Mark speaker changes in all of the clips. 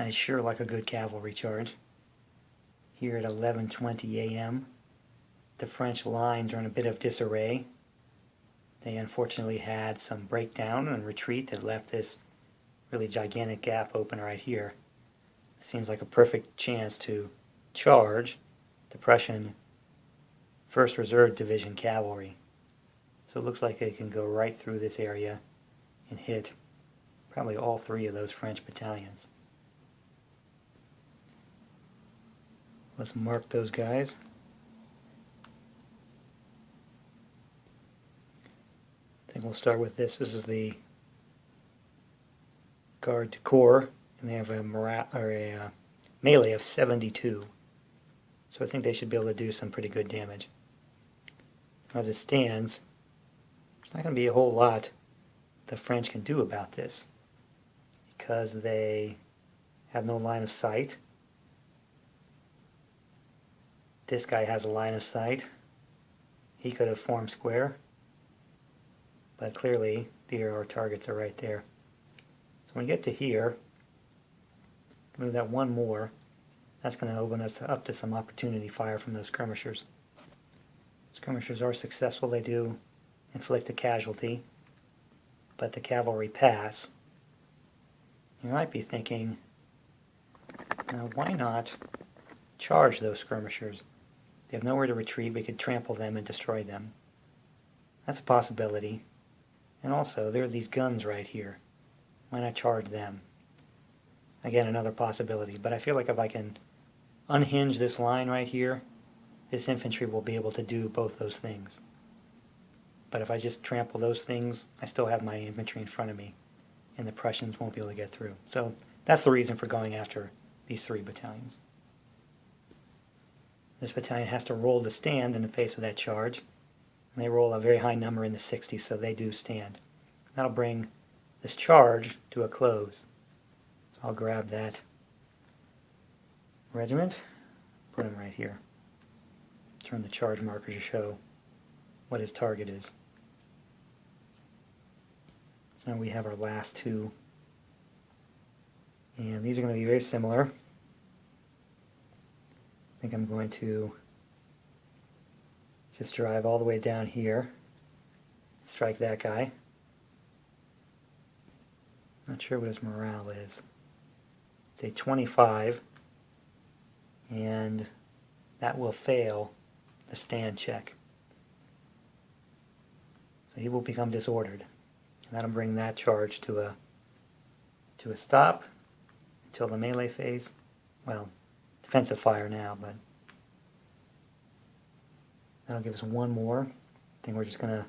Speaker 1: I sure like a good cavalry charge. Here at 11:20 a.m., the French lines are in a bit of disarray. They unfortunately had some breakdown and retreat that left this really gigantic gap open right here. It seems like a perfect chance to charge the Prussian 1st Reserve Division cavalry. So it looks like they can go right through this area and hit probably all 3 of those French battalions. Let's mark those guys. I think we'll start with this. This is the Garde du Corps, and they have a melee of 72. So I think they should be able to do some pretty good damage. As it stands, there's not going to be a whole lot the French can do about this, because they have no line of sight. This guy has a line of sight. He could have formed square, but clearly our targets are right there. So when we get to here, move that one more, that's going to open us up to some opportunity fire from those skirmishers. Skirmishers are successful. They do inflict a casualty, but the cavalry pass. You might be thinking, now why not charge those skirmishers? They have nowhere to retreat. We could trample them and destroy them. That's a possibility. And also, there are these guns right here. Why not charge them? Again, another possibility. But I feel like if I can unhinge this line right here, this infantry will be able to do both those things. But if I just trample those things, I still have my infantry in front of me, and the Prussians won't be able to get through. So that's the reason for going after these 3 battalions. This battalion has to roll to stand in the face of that charge. And they roll a very high number in the 60s, so they do stand. That'll bring this charge to a close. So I'll grab that regiment, put him right here. Turn the charge marker to show what his target is. So now we have our last 2. And these are going to be very similar. I think I'm going to just drive all the way down here, strike that guy. Not sure what his morale is. Say 25, and that will fail the stand check. So he will become disordered, and that'll bring that charge to a stop until the melee phase. Well, defensive fire now, but that'll give us one more. I think we're just going to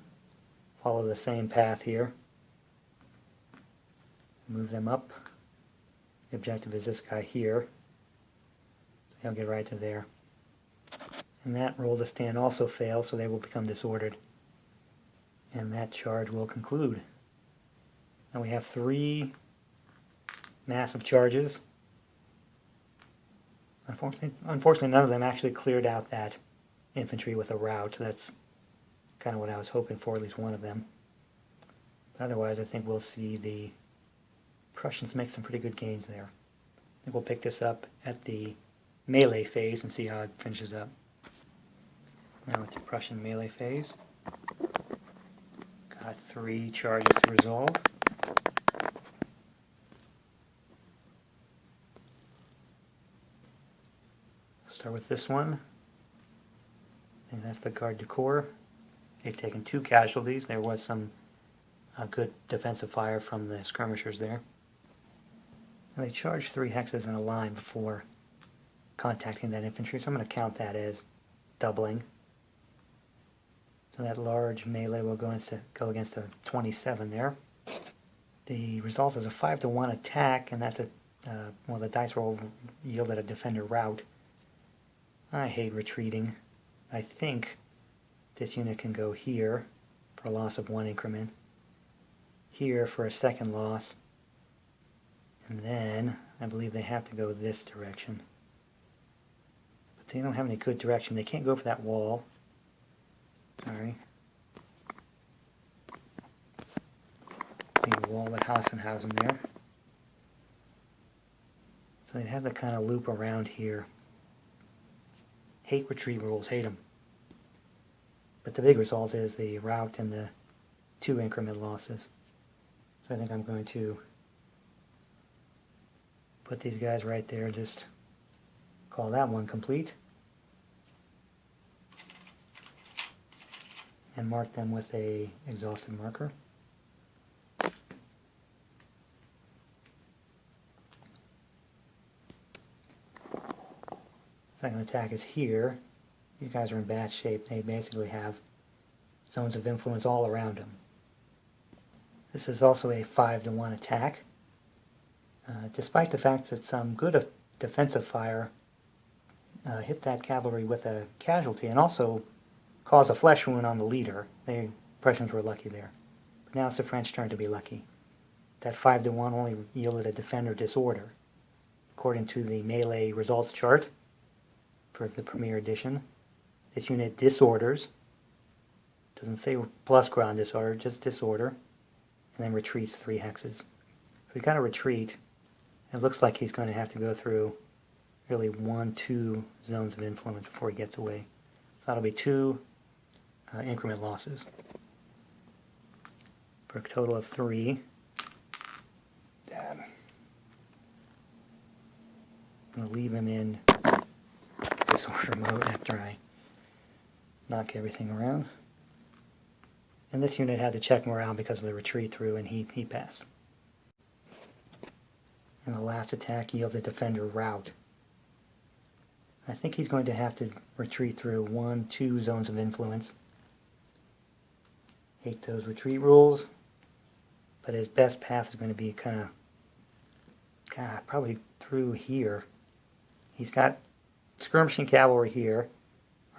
Speaker 1: follow the same path here. Move them up. The objective is this guy here. He'll get right to there. And that roll to stand also fails, so they will become disordered. And that charge will conclude. Now we have 3 massive charges. Unfortunately, none of them actually cleared out that infantry with a rout. That's kind of what I was hoping for, at least one of them. But otherwise, I think we'll see the Prussians make some pretty good gains there. I think we'll pick this up at the melee phase and see how it finishes up. Now with the Prussian melee phase. Got 3 charges to resolve. Start with this one. And that's the Garde du Corps. They've taken 2 casualties. There was some good defensive fire from the skirmishers there. And they charged 3 hexes in a line before contacting that infantry, so I'm going to count that as doubling. So that large melee will go against a 27 there. The result is a 5-to-1 attack, and that's well, the dice roll yielded a defender rout. I hate retreating. I think this unit can go here for a loss of 1 increment, here for a 2nd loss, and then I believe they have to go this direction. But they don't have any good direction. They can't go for that wall. Sorry. The wall at Hassenhausen there. So they'd have to kind of loop around here. Hate retreat rules, hate them. But the big result is the rout and the 2 increment losses. So I think I'm going to put these guys right there and just call that one complete. And mark them with a exhausted marker. Second attack is here. These guys are in bad shape. They basically have zones of influence all around them. This is also a 5-to-1 attack. Despite the fact that some good defensive fire hit that cavalry with a casualty and also caused a flesh wound on the leader. The Prussians were lucky there. But now it's the French turn to be lucky. That 5-to-1 only yielded a defender disorder. According to the melee results chart for the Premier Edition, this unit disorders. Doesn't say plus ground disorder, just disorder. And then retreats 3 hexes. So we got to retreat. It looks like he's going to have to go through really 1-2 zones of influence before he gets away. So that'll be 2 increment losses for a total of 3. I'm going to leave him in disorder mode after I knock everything around. And this unit had to check morale because of the retreat through, and he passed. And the last attack yields a defender rout. I think he's going to have to retreat through 1-2 zones of influence. Hate those retreat rules, but his best path is going to be kind of, probably through here. He's got skirmishing cavalry here,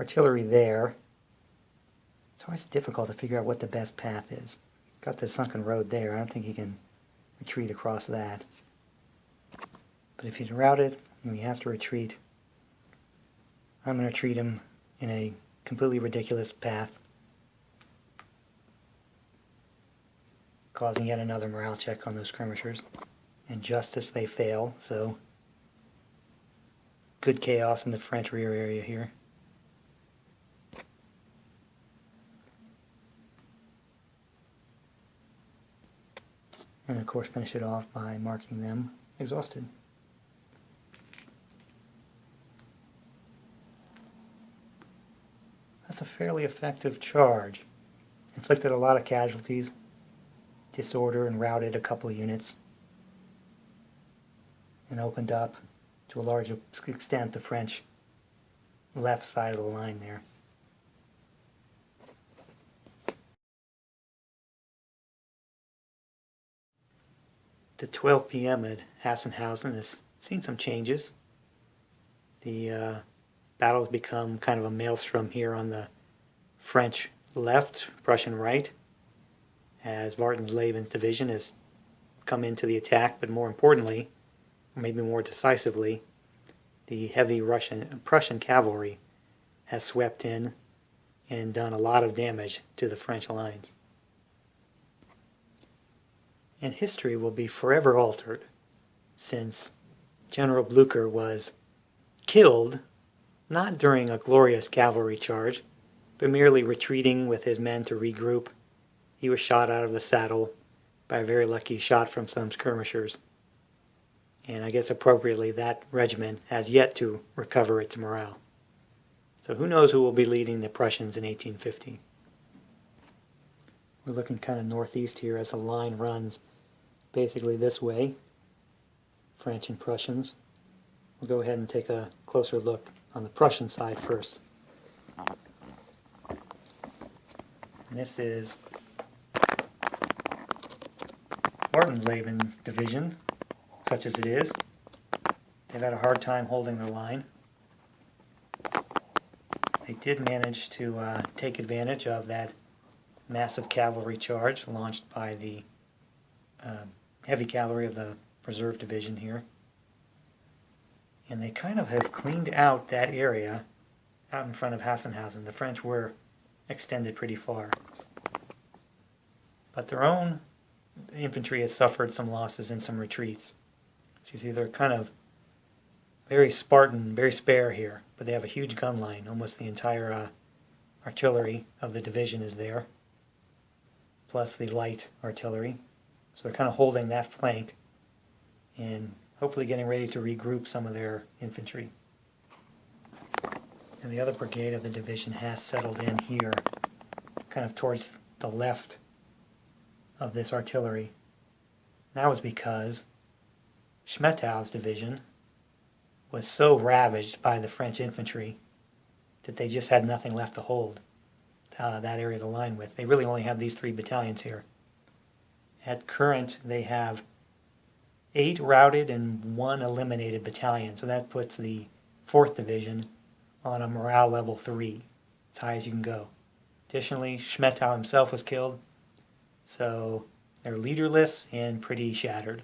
Speaker 1: artillery there. It's always difficult to figure out what the best path is. Got the sunken road there. I don't think he can retreat across that. But if he's routed and he has to retreat, I'm going to treat him in a completely ridiculous path, causing yet another morale check on those skirmishers. And justice, they fail, so good chaos in the French rear area here. And of course finish it off by marking them exhausted. That's a fairly effective charge. Inflicted a lot of casualties, disorder and routed a couple of units, and opened up to a large extent the French left side of the line there. To 12 p.m. at Hassenhausen has seen some changes. The battle's become kind of a maelstrom here on the French left, Prussian right, as Wartenslaven's division has come into the attack, but more importantly, or maybe more decisively, the heavy Prussian cavalry has swept in and done a lot of damage to the French lines. And history will be forever altered, since General Blücher was killed not during a glorious cavalry charge, but merely retreating with his men to regroup. He was shot out of the saddle by a very lucky shot from some skirmishers. And I guess appropriately, that regiment has yet to recover its morale. So who knows who will be leading the Prussians in 1850. We're looking kind of northeast here as the line runs basically this way, French and Prussians. We'll go ahead and take a closer look on the Prussian side first. And this is Wartenslaven's division, such as it is. They've had a hard time holding their line. They did manage to take advantage of that massive cavalry charge launched by the heavy cavalry of the reserve division here. And they kind of have cleaned out that area out in front of Hassenhausen. The French were extended pretty far. But their own infantry has suffered some losses and some retreats. So you see they're kind of very Spartan, very spare here, but they have a huge gun line. Almost the entire artillery of the division is there, plus the light artillery. So they're kind of holding that flank and hopefully getting ready to regroup some of their infantry. And the other brigade of the division has settled in here, kind of towards the left of this artillery. That was because Schmettau's division was so ravaged by the French infantry that they just had nothing left to hold that area of the line with. They really only have these 3 battalions here. At current, they have 8 routed and 1 eliminated battalion, so that puts the 4th Division on a morale level 3, as high as you can go. Additionally, Schmettau himself was killed, so they're leaderless and pretty shattered.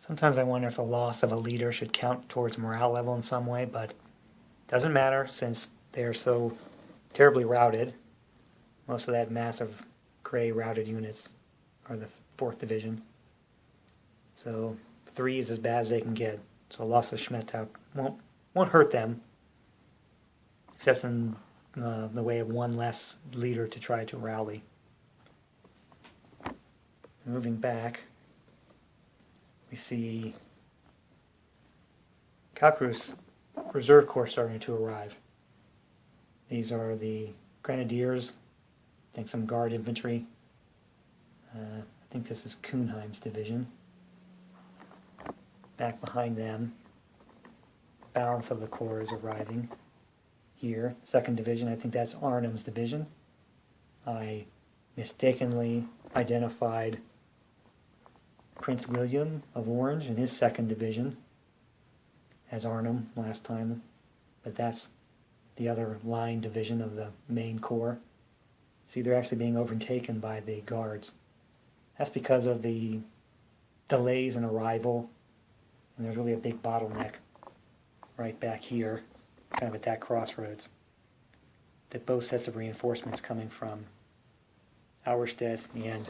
Speaker 1: Sometimes I wonder if the loss of a leader should count towards morale level in some way, but it doesn't matter since they're so terribly routed. Most of that massive gray routed units are the 4th Division. So 3 is as bad as they can get. So loss of Schmettau won't hurt them, except in the way of 1 less leader to try to rally. Moving back, we see Kalkreuth's Reserve Corps starting to arrive. These are the Grenadiers, I think some Guard infantry. I think this is Kuhnheim's division. Back behind them, the balance of the corps is arriving here. 2nd Division, I think that's Arnhem's division. I mistakenly identified Prince William of Orange and his 2nd Division as Arnhem last time, but that's the other line division of the main corps. See, they're actually being overtaken by the Guards. That's because of the delays in arrival, and there's really a big bottleneck right back here, kind of at that crossroads, that both sets of reinforcements coming from Auerstedt and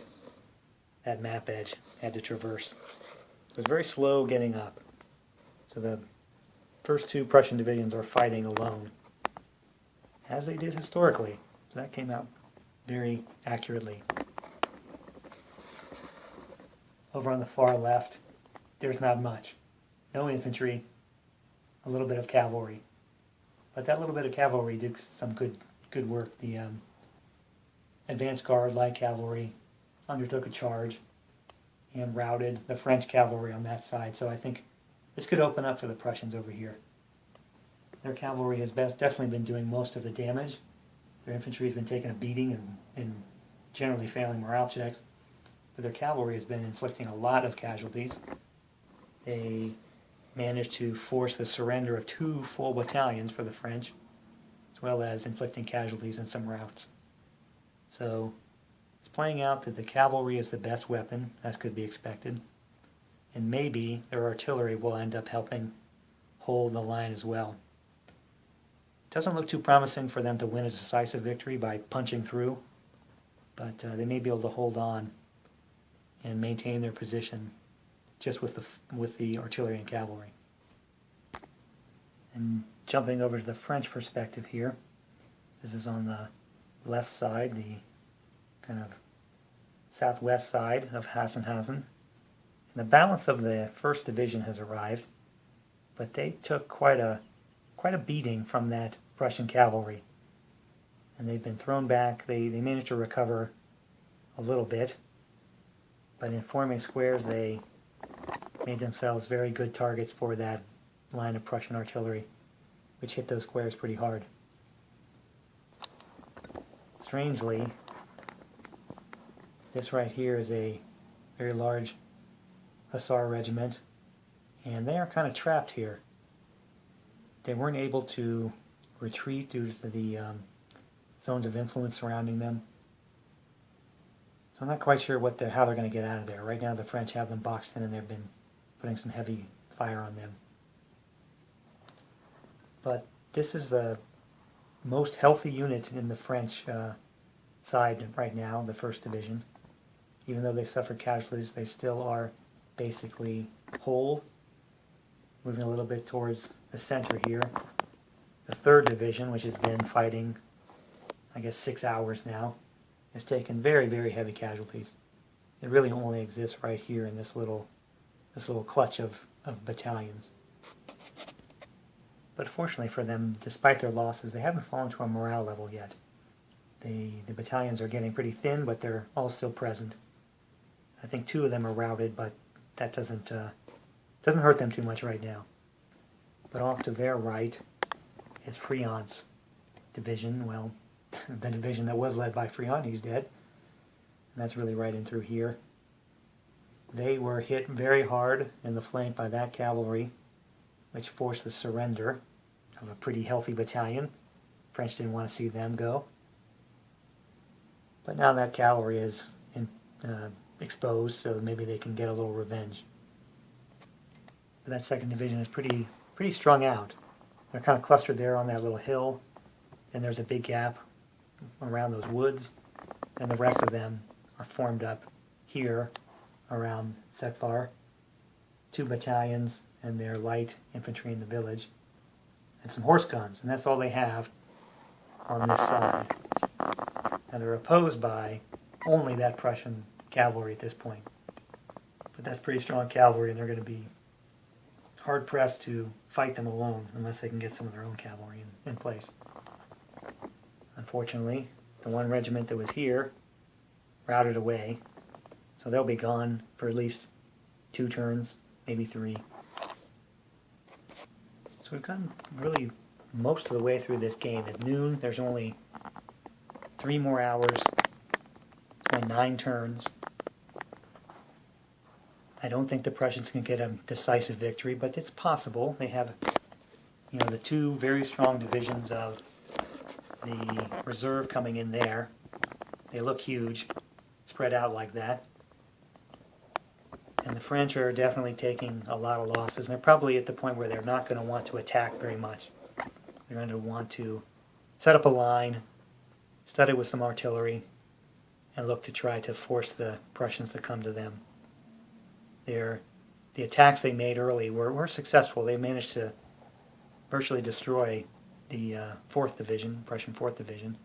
Speaker 1: that map edge had to traverse. It was very slow getting up. So the first 2 Prussian divisions are fighting alone, as they did historically. So that came out very accurately. Over on the far left, there's not much. No infantry, a little bit of cavalry. But that little bit of cavalry did some good work. The advanced guard, light cavalry, undertook a charge and routed the French cavalry on that side. So I think this could open up for the Prussians over here. Their cavalry has definitely been doing most of the damage. Their infantry has been taking a beating and generally failing morale checks. But their cavalry has been inflicting a lot of casualties. They managed to force the surrender of 2 full battalions for the French, as well as inflicting casualties in some routes. So it's playing out that the cavalry is the best weapon, as could be expected, and maybe their artillery will end up helping hold the line as well. It doesn't look too promising for them to win a decisive victory by punching through, but they may be able to hold on and maintain their position just with the artillery and cavalry. And jumping over to the French perspective here, this is on the left side, the kind of southwest side of Hassenhausen. And the balance of the 1st Division has arrived, but they took quite a beating from that Prussian cavalry. And they've been thrown back. They managed to recover a little bit, but in forming squares they made themselves very good targets for that line of Prussian artillery, which hit those squares pretty hard. Strangely, this right here is a very large Hussar regiment, and they are kind of trapped here. They weren't able to retreat due to the zones of influence surrounding them. So I'm not quite sure how they're going to get out of there. Right now the French have them boxed in and they've been putting some heavy fire on them. But this is the most healthy unit in the French side right now, the 1st Division. Even though they suffered casualties, they still are basically whole. moving a little bit towards the center here. The 3rd Division, which has been fighting, I guess, 6 hours now, has taken very, very heavy casualties. It really only exists right here in this little clutch of battalions. But fortunately for them, despite their losses, they haven't fallen to a morale level yet. The battalions are getting pretty thin, but they're all still present. I think 2 of them are routed, but that doesn't hurt them too much right now. But off to their right is Friant's division. Well, the division that was led by Friant, he's dead. And that's really right in through here. They were hit very hard in the flank by that cavalry, which forced the surrender of a pretty healthy battalion. French didn't want to see them go. But now that cavalry is exposed, so maybe they can get a little revenge. But that 2nd Division is pretty strung out. They're kind of clustered there on that little hill, and there's a big gap around those woods, and the rest of them are formed up here around Setvar. 2 battalions and their light infantry in the village, and some horse guns, and that's all they have on this side. And they're opposed by only that Prussian cavalry at this point. But that's pretty strong cavalry, and they're going to be hard-pressed to fight them alone unless they can get some of their own cavalry in place. Unfortunately, the 1 regiment that was here routed away, so they'll be gone for at least 2 turns, maybe 3. So we've gotten really most of the way through this game. At noon, there's only 3 more hours and 9 turns. I don't think the Prussians can get a decisive victory, but it's possible. They have, the 2 very strong divisions of the reserve coming in there. They look huge, spread out like that. And the French are definitely taking a lot of losses, and they're probably at the point where they're not going to want to attack very much. They're going to want to set up a line, study with some artillery, and look to try to force the Prussians to come to them. The attacks they made early were successful. They managed to virtually destroy the 4th Division, Prussian 4th Division,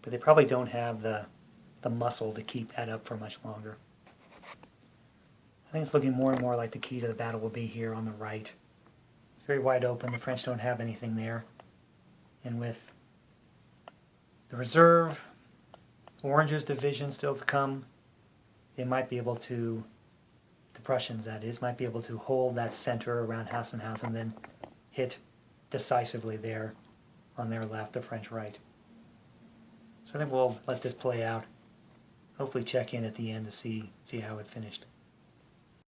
Speaker 1: but they probably don't have the muscle to keep that up for much longer. I think it's looking more and more like the key to the battle will be here on the right. It's very wide open. The French don't have anything there. And with the reserve, Orange's division still to come, they might be able to, the Prussians that is, might be able to hold that center around Hassenhausen and then hit decisively there on their left, the French right. So I think we'll let this play out. Hopefully check in at the end to see how it finished.